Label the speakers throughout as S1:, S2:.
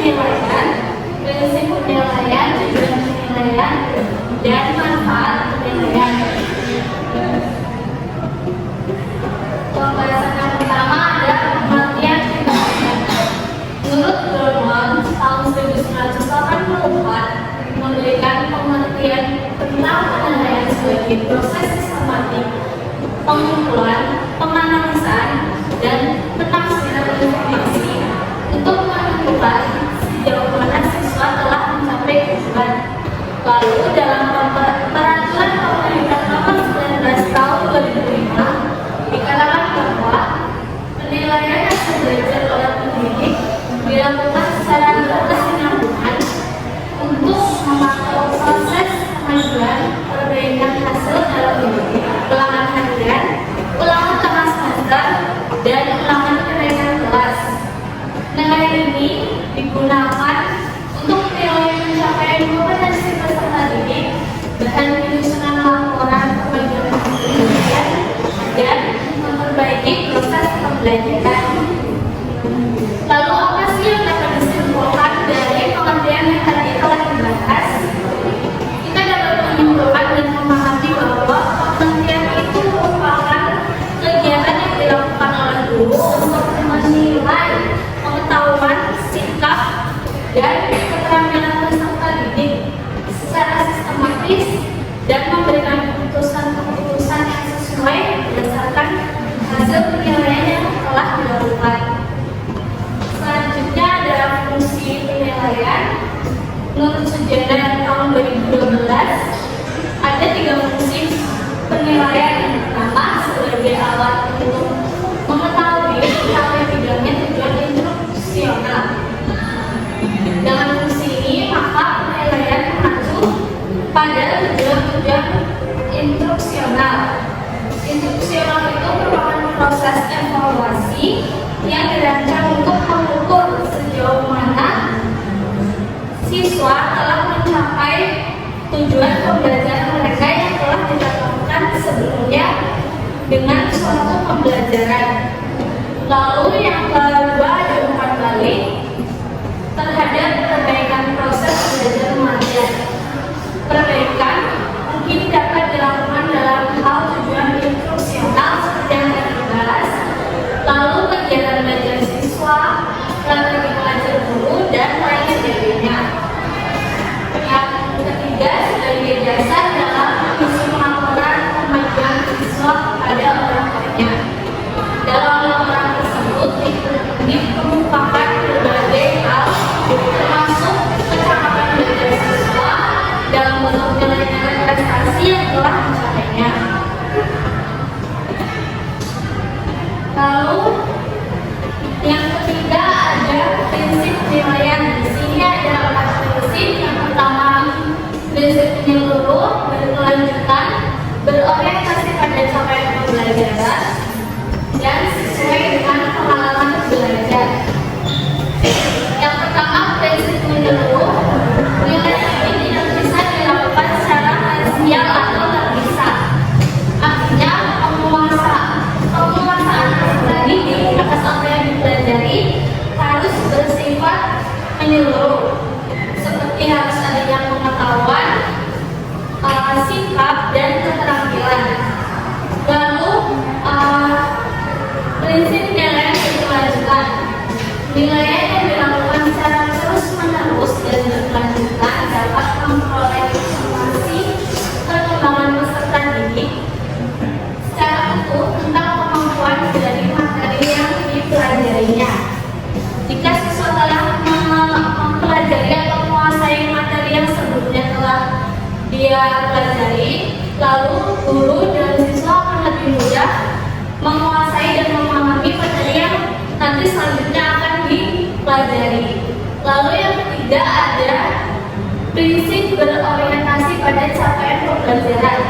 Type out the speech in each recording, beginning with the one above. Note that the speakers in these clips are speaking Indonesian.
S1: penilaian, prinsip penilaian, tujuan penilaian, dan manfaat penilaian. Pembahasan yang pertama adalah pengertian penilaian. Menurut Brownman tahun 1984 memberikan pengertian tentang penilaian sebagai proses sistematik pengumpulan, penganalisan, dan penafsiran informasi untuk menentukan sejauh mana siswa telah mencapai tujuan. Lalu dalam peraturan pemerintah nomor 19 tahun 2005 dikatakan bahwa penilaian hasil belajar oleh pendidik dilakukan secara berkesinambungan untuk memantau proses kemajuan perbaikan hasil dalam didik, ulangan harian, ulangan tengah semester, dan ulangan kenaikan kelas. Nilai ini digunakan untuk menilai pencapaian kompetensi peserta didik, bahan penyusunan laporan kemajuan pendidikan, dan memperbaiki proses pembelajaran. Lalu apa sih yang dapat disimpulkan dari pengertian yang tadi telah dibahas? Kita dapat menyimpulkan dan memahami bahwa pengertian itu merupakan kegiatan yang dilakukan oleh guru untuk menilai pengetahuan, sikap, dan keterampilan peserta didik secara sistematis dan memberikan keputusan-keputusan yang sesuai berdasarkan hasil penilaian yang telah dilakukan. Selanjutnya adalah fungsi penilaian. Menurut sejarah tahun 2012 ada 3 fungsi penilaian. Yang pertama sebagai alat untuk mengetahui sampai bidangnya tujuan instruksional. Dengan fungsi ini maka penilaian mengacu pada tujuan-tujuan instruksional. Instruksional itu merupakan proses evaluasi yang dirancang untuk mengukur sejauh mana siswa telah mencapai tujuan pembelajaran mereka yang telah ditetapkan sebelumnya dengan suatu pembelajaran. Lalu yang kedua ada umpan balik terhadap perbaikan proses belajar mengajar. Perbaikan mungkin dapat dilakukan dalam hal tujuan instruksional seperti yang tadi dibahas, lalu kegiatan belajar siswa, strategi belajar guru, dan lain sebagainya. Yang ketiga sebagai dasar dalam menyusun laporan kemajuan siswa pada orang tuanya. Dalam laporan tersebut dikemukakan berbagai hal termasuk kecakapan belajar siswa dalam bentuk nilai-nilai prestasi yang telah dicapainya. Lalu yang ketiga ada prinsip penilaian. Di sini ada 4 prinsip. Yang pertama prinsip menyeluruh, berkelanjutan, berorientasi pada capaian pembelajaran, dan sesuai dengan pengalaman belajar. Yang pertama prinsip menyeluruh. Nilai ini tidak bisa dilakukan secara parsial atau terpisah. Artinya penguasaan peserta didik atas apa yang dipelajari harus bersifat menyeluruh, seperti harus adanya pengetahuan, sikap, dan keterampilan. Lalu prinsip penilaian berkelanjutan. Penilaian yang dilakukan secara terus-menerus dan berkelanjutan dapat memperoleh informasi perkembangan peserta didik secara utuh tentang kemampuan dari materi yang dipelajarinya. Jika siswa telah mempelajari atau menguasai materi yang sebelumnya telah dia pelajari, lalu guru dan siswa akan lebih mudah menguasai dan memahami materi yang nanti selanjutnya akan dipelajari. Lalu yang ketiga ada prinsip berorientasi pada capaian pembelajaran.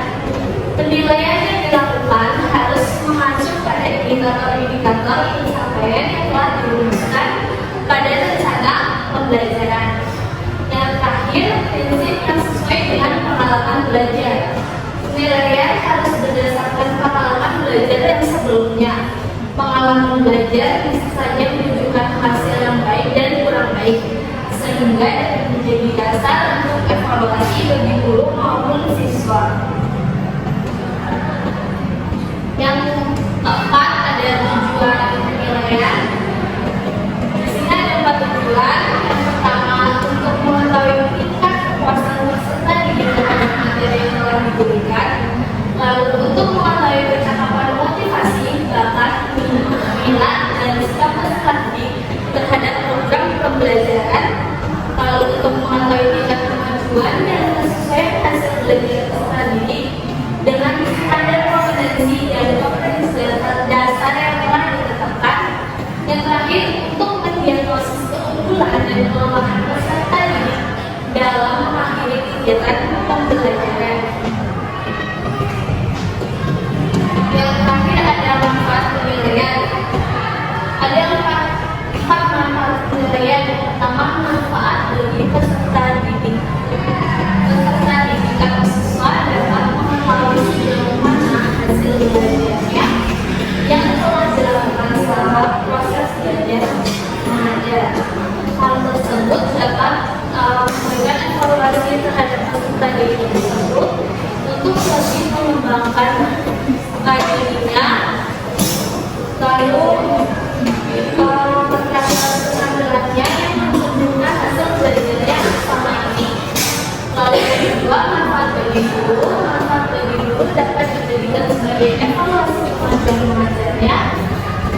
S1: Penilaian yang dilakukan harus mengacu pada indikator-indikator pencapaian yang telah dirumuskan pada rencana pembelajaran. Yang terakhir, prinsip yang sesuai dengan pengalaman belajar. Penilaian harus berdasarkan pengalaman belajar yang sebelumnya. Pengalaman belajar bisa saja menunjukkan hasil yang baik dan kurang baik. sehingga dapat menjadi dasar untuk evaluasi bagi guru maupun siswa. Yang keempat ada tujuan penilaian. Di sini ada 4 tujuan. Yang pertama, untuk mengetahui tingkat kepuasan peserta didik terhadap materi yang telah diberikan. Lalu untuk mengetahui percakapan motivasi, bakat, minat, dan sikap peserta didik terhadap program pembelajaran. Lalu untuk mengetahui tingkat kemajuan dan kesesuaian hasil belajar peserta didik dengan standar kompetensi dan kompetensi dasar yang telah ditetapkan. Yang terakhir, untuk mendiagnosis keunggulan dan kelemahan peserta didik dalam mengakhiri kegiatan pembelajaran. Yang terakhir ada manfaat penilaian. Ada 4 manfaat penilaian. Yang pertama, manfaat bagi peserta didik. Peserta didik atau siswa dapat mengetahui sejauh mana hasil belajarnya yang telah dilakukan selama proses belajar mengajar. Hal tersebut dapat memberikan evaluasi terhadap peserta didik tersebut untuk lebih mengembangkan dirinya. Lalu keterampilan-keterampilannya yang menunjukkan hasil belajarnya selama ini. Lalu yang kedua, manfaat bagi guru. Manfaat bagi guru dapat dijadikan sebagai evaluasi kemampuan mengajarnya,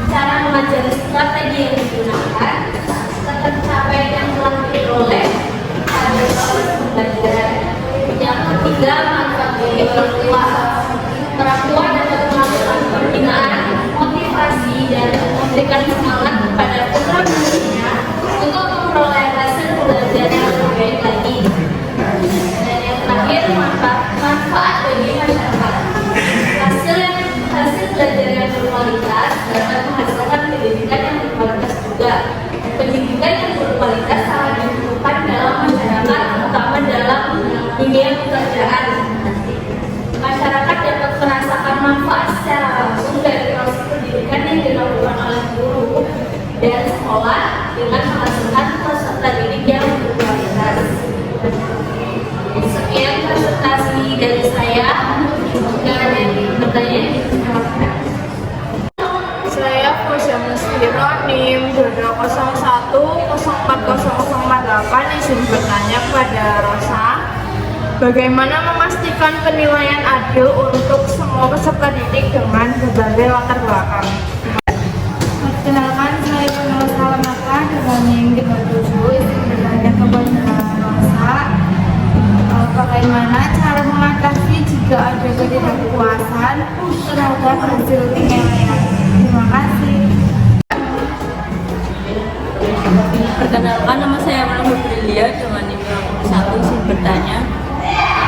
S1: cara mengajar, strategi yang digunakan, tercapai yang telah diperoleh pada proses pembelajaran. Yang ketiga, manfaat bagi orang tua. Orang tua dapat melakukan pembinaan, motivasi, dan memberikan semangat kepada putra putrinya untuk memperoleh hasil belajar yang lebih baik lagi. Dan yang terakhir, manfaat bagi masyarakat. Hasil belajar yang berkualitas dapat menghasilkan pendidikan yang berkualitas juga. Pendidikan yang berkualitas sangat dibutuhkan dalam masyarakat, terutama dalam dunia pekerjaan. Masyarakat dapat merasakan manfaat secara langsung dari proses pendidikan yang dilakukan oleh guru dan sekolah dengan menghasilkan peserta didik yang berkualitas. Sekian presentasi dari saya. Jika ada yang bertanya,
S2: Saya Fusya Musfiro, NIM 201040048, izin bertanya kepada Rosa. Bagaimana memastikan penilaian adil untuk semua peserta didik dengan berbagai latar belakang?
S3: Perkenalkan, saya Nurul Salamata dengan NIM 37, izin bertanya kepada Rosa. Bagaimana cara mengatasi jika ada ketidakpuasan terhadap hasil penilaian? Terima kasih.
S4: Perkenalkan, nama saya Mala Brilia dengan NIM 1, izin bertanya.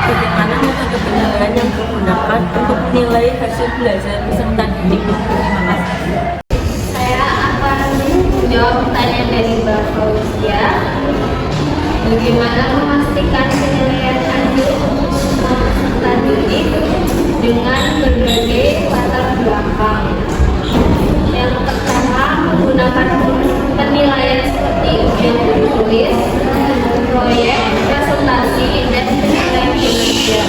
S4: Bagaimana metode penilaian yang digunakan untuk menilai hasil belajar peserta didik? Terima kasih.
S1: saya akan menjawab pertanyaan dari Mbak Fauzia. Bagaimana memastikan penilaian adil untuk semua peserta didik dengan berbagai latar belakang? Yang pertama, menggunakan penilaian seperti ujian tertulis, proyek, presentasi, dan penilaian kinerja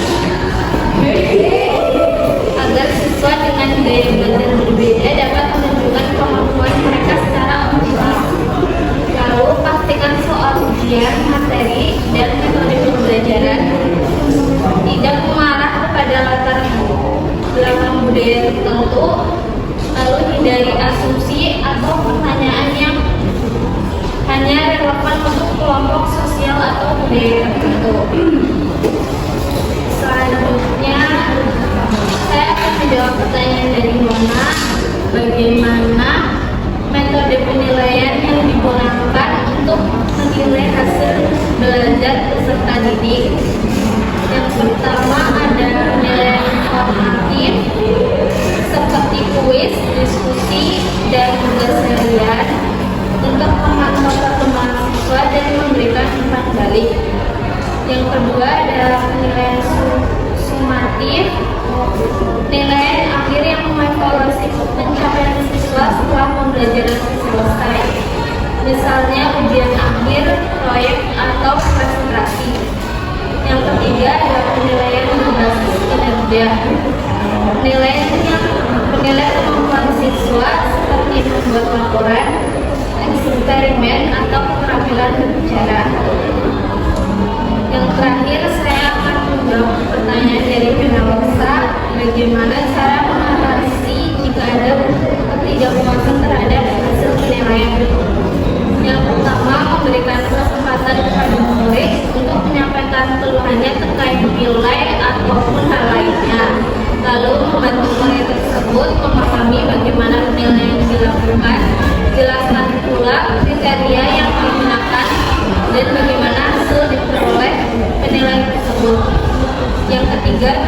S1: agar siswa dengan gaya belajar berbeda dapat menunjukkan kemampuan mereka secara optimal. Lalu, pastikan soal ujian, materi, dan metode pembelajaran tidak mengarah kepada latar belakang budaya tertentu. Lalu, hindari asumsi atau pertanyaan yang hanya relevan untuk kelompok sosial atau budaya tertentu. Selanjutnya, saya akan menjawab pertanyaan dari Mona. Bagaimana metode penilaian yang digunakan untuk menilai hasil belajar peserta didik? Yang pertama ada penilaian informatif seperti kuis, diskusi, dan tugas harian untuk memantau perkembangan siswa dan memberikan umpan balik. Yang kedua adalah penilaian sumatif, penilaian akhir yang mengevaluasi pencapaian siswa setelah pembelajaran selesai. Misalnya ujian akhir, proyek, laporan, eksperimen, atau keterampilan berbicara. Yang terakhir, saya akan menjawab pertanyaan dari Penawasa, bagaimana cara mengatasi jika ada ketidakpuasan terhadap hasil penilaian. Yang pertama, memberikan kesempatan kepada murid untuk menyampaikan keluhannya terkait nilai ataupun hal lainnya. Lalu membantu murid tersebut memahami bagaimana penilaian dilakukan, jelaskan pula kriteria yang digunakan dan bagaimana hasil diperoleh penilaian tersebut. Yang ketiga,